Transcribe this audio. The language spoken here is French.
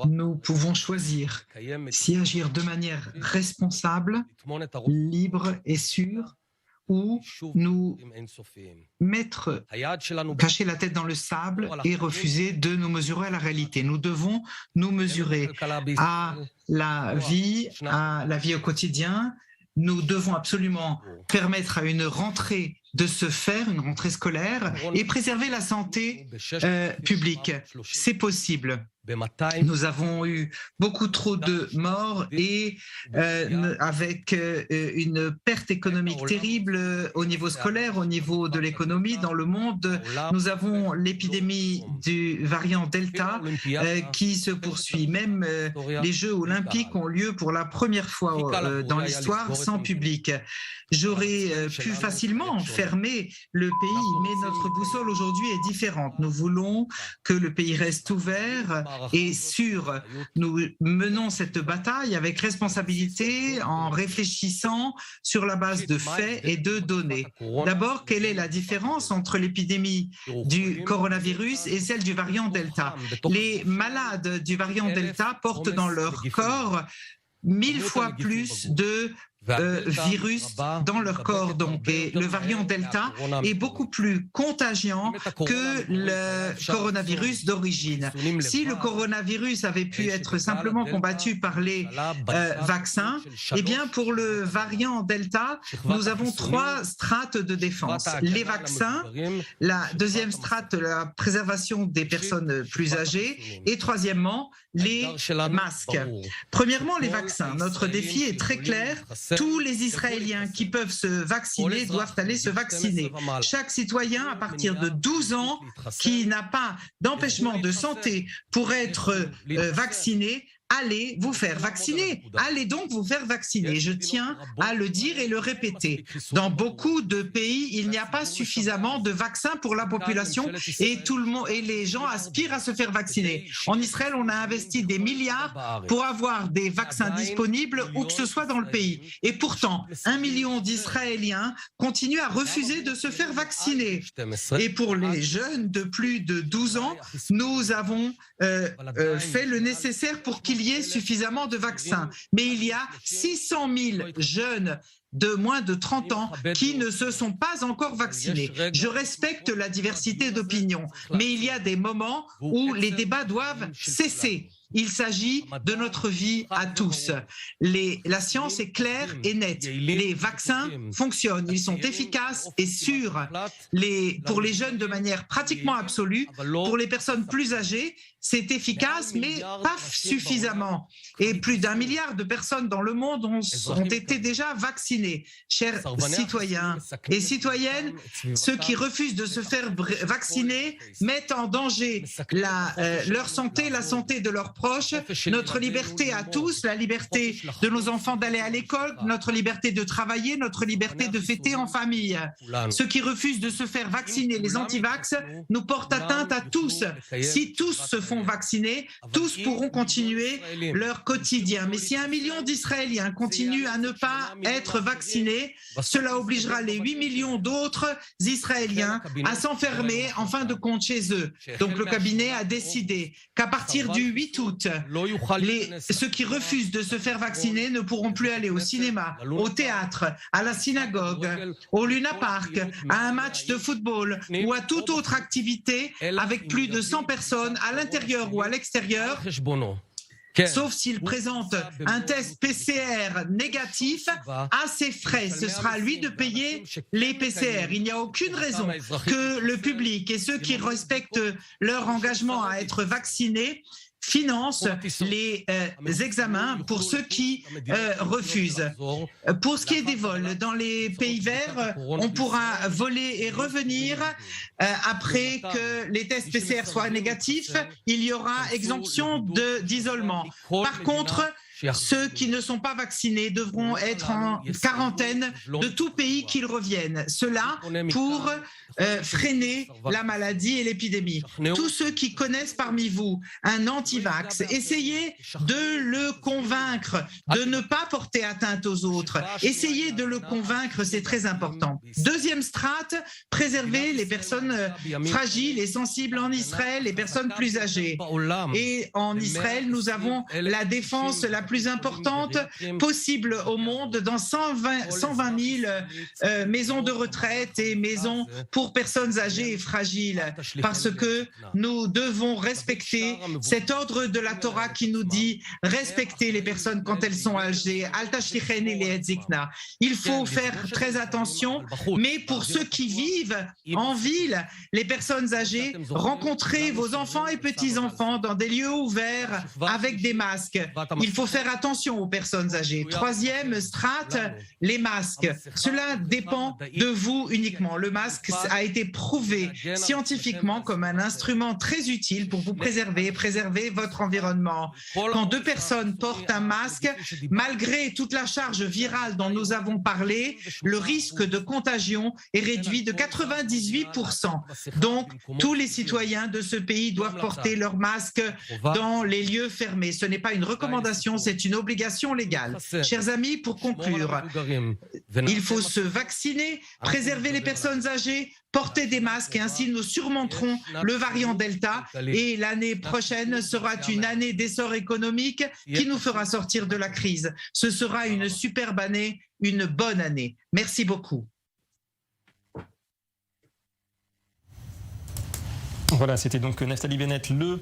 nous pouvons choisir si agir de manière responsable, libre et sûre, ou nous cacher la tête dans le sable et refuser de nous mesurer à la réalité. Nous devons nous mesurer à la vie au quotidien. Nous devons absolument permettre à une rentrée de se faire, une rentrée scolaire, et préserver la santé publique. C'est possible. Nous avons eu beaucoup trop de morts et avec une perte économique terrible au niveau scolaire, au niveau de l'économie dans le monde. Nous avons l'épidémie du variant Delta qui se poursuit. Même les Jeux olympiques ont lieu pour la première fois dans l'histoire sans public. J'aurais pu facilement fermer le pays, mais notre boussole aujourd'hui est différente. Nous voulons que le pays reste ouvert et sûr. Nous menons cette bataille avec responsabilité en réfléchissant sur la base de faits et de données. D'abord, quelle est la différence entre l'épidémie du coronavirus et celle du variant Delta? Les malades du variant Delta portent dans leur corps 1000 fois plus de virus dans leur corps. Donc, et le variant Delta est beaucoup plus contagiant que le coronavirus d'origine. Si le coronavirus avait pu être simplement combattu par les vaccins, eh bien, pour le variant Delta, nous avons 3 strates de défense. Les vaccins, la deuxième strate, la préservation des personnes plus âgées, et troisièmement, les masques. Premièrement, les vaccins. Notre défi est très clair. Tous les Israéliens qui peuvent se vacciner doivent aller se vacciner. Chaque citoyen à partir de 12 ans qui n'a pas d'empêchement de santé pour être vacciné, allez vous faire vacciner. Allez donc vous faire vacciner. Je tiens à le dire et le répéter. Dans beaucoup de pays, il n'y a pas suffisamment de vaccins pour la population et tout le monde et les gens aspirent à se faire vacciner. En Israël, on a investi des milliards pour avoir des vaccins disponibles où que ce soit dans le pays. Et pourtant, 1 million d'Israéliens continuent à refuser de se faire vacciner. Et pour les jeunes de plus de 12 ans, nous avons fait le nécessaire pour qu'il y ait suffisamment de vaccins. Mais il y a 600 000 jeunes de moins de 30 ans qui ne se sont pas encore vaccinés. Je respecte la diversité d'opinions, mais il y a des moments où les débats doivent cesser. Il s'agit de notre vie à tous. La science est claire et nette. Les vaccins fonctionnent, ils sont efficaces et sûrs. Pour les jeunes de manière pratiquement absolue, pour les personnes plus âgées, c'est efficace, mais pas suffisamment. Et plus d'1 milliard de personnes dans le monde ont été déjà vaccinées. Chers citoyens et citoyennes, ceux qui refusent de se faire vacciner mettent en danger leur santé, la santé de leurs proches, notre liberté à tous, la liberté de nos enfants d'aller à l'école, notre liberté de travailler, notre liberté de fêter en famille. Ceux qui refusent de se faire vacciner, les anti-vax, nous portent atteinte à tous. Si tous se font vacciner, tous pourront continuer leur quotidien. Mais si 1 million d'Israéliens continuent à ne pas être vaccinés, cela obligera les 8 millions d'autres Israéliens à s'enfermer en fin de compte chez eux. Donc le cabinet a décidé qu'à partir du 8 août, ceux qui refusent de se faire vacciner ne pourront plus aller au cinéma, au théâtre, à la synagogue, au Luna Park, à un match de football ou à toute autre activité avec plus de 100 personnes à l'intérieur ou à l'extérieur, sauf s'il présente un test PCR négatif à ses frais. Ce sera à lui de payer les PCR. Il n'y a aucune raison que le public et ceux qui respectent leur engagement à être vaccinés finance les examens pour ceux qui refusent. Pour ce qui est des vols, dans les pays verts, on pourra voler et revenir après que les tests PCR soient négatifs. Il y aura exemption d'isolement. Par contre, Ceux qui ne sont pas vaccinés devront être en quarantaine de tout pays qu'ils reviennent. Cela pour freiner la maladie et l'épidémie. Tous ceux qui connaissent parmi vous un anti-vax, essayez de le convaincre de ne pas porter atteinte aux autres. Essayez de le convaincre, c'est très important. Deuxième strate, préserver les personnes fragiles et sensibles en Israël, les personnes plus âgées. Et en Israël, nous avons la défense la plus importante possible au monde dans 120 000 maisons de retraite et maisons pour personnes âgées et fragiles, parce que nous devons respecter cet ordre de la Torah qui nous dit respecter les personnes quand elles sont âgées. Il faut faire très attention, mais pour ceux qui vivent en ville, les personnes âgées, rencontrez vos enfants et petits-enfants dans des lieux ouverts avec des masques. Il faut faire attention aux personnes âgées. Troisième strate, les masques. Cela dépend de vous uniquement. Le masque a été prouvé scientifiquement comme un instrument très utile pour vous préserver votre environnement. Quand deux personnes portent un masque, malgré toute la charge virale dont nous avons parlé, le risque de contagion est réduit de 98%. Donc, tous les citoyens de ce pays doivent porter leur masque dans les lieux fermés. Ce n'est pas une recommandation, c'est une obligation légale. Chers amis, pour conclure, il faut se vacciner, préserver les personnes âgées, porter des masques et ainsi nous surmonterons le variant Delta et l'année prochaine sera une année d'essor économique qui nous fera sortir de la crise. Ce sera une superbe année, une bonne année. Merci beaucoup. Voilà, c'était donc Naftali Bennett, le